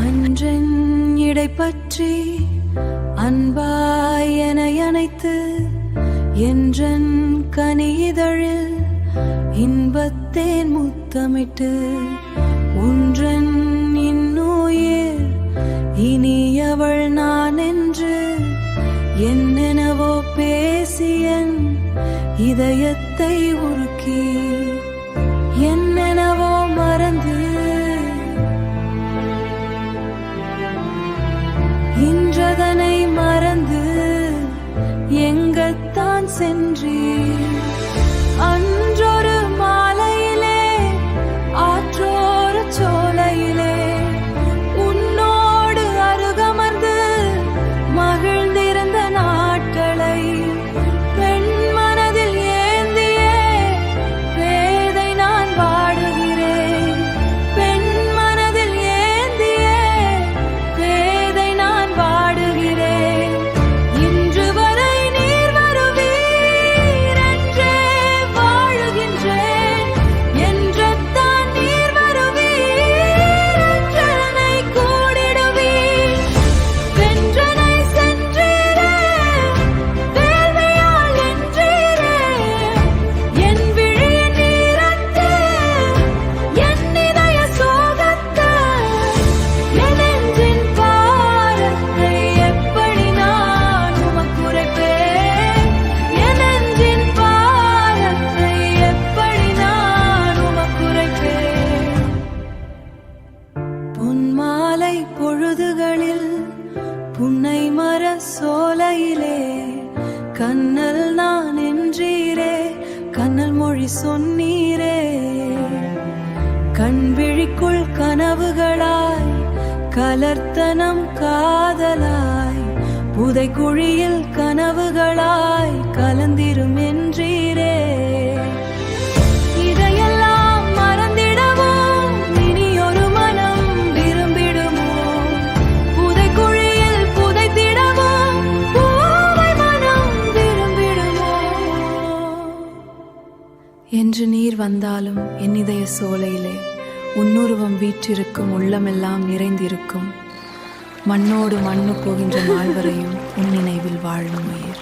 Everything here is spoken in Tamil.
அன்றன் இடை பற்றி அன்பாய் என அணைத்து என்றன் கனிதழில் இன்பத்தேன் முத்தமிட்டு ஒன்றன் இன்னுயிர் இனியவள் நான் என்று என்னெனவோ பேசியன் இதயத்தை உருக்கி என்னெனவோ மறந்து இன்றதனை மறந்து எங்கத்தான் சென்றீர் அன்றொரு மாலையிலே ஆற்றோர சோலையிலே உன்னோடு அருகமர்ந்து மகிழ்ந்திருந்த நாட்களை பெண் மனதில் ஏந்தியே பேதை நான் வாடுகிறேன் பெண் மனதில் ஏந்தியே பேதை நான் வாடுகிறேன் இன்று வரை நீர் வருவீர் என்றே வாழுகின்றேன் என்றத்தான் நீர் வருவீர் என்றனை கூடிடுவீர் வென்றனை சென்றீரே வேள்வியால் என்றீரே என் விழியின் நீரத்து என் இதய சோகத்து என் நெஞ்சின் பாரத்தை எப்படி நான் உமக்குரைப்பேன் என் நெஞ்சின் பாரத்தை எப்படி நான் உமக்குரைப்பேன் பொன்மாலை பொழுதுகளில் புன்னை மர சோலையிலே கண்ணல் நான் என்றீரே கண்ணல் மொழி சொன்னீரே கண்விழிக்குள் கனவுகளாய் கலர்த்தனம் காதலாய் புதைக்குழியில் கனவுகளாய் கலந்திரும் என்றீரே இதையெல்லாம் மறந்திடவும் இனி ஒரு மனம் விரும்பிடுமோ புதைக்குழியில் புதைத்திடவும் பூவை மனம் விரும்பிடுமோ என்று நீர் வந்தாலும் என் இதய சோலையிலே உன்னுருவம் வீற்றிருக்கும் உள்ளமெல்லாம் நிறைந்திருக்கும் மண்ணோடு மண்ணு போகின்ற நாள் வரையும் உன் நினைவில் வாழும் உயிர்.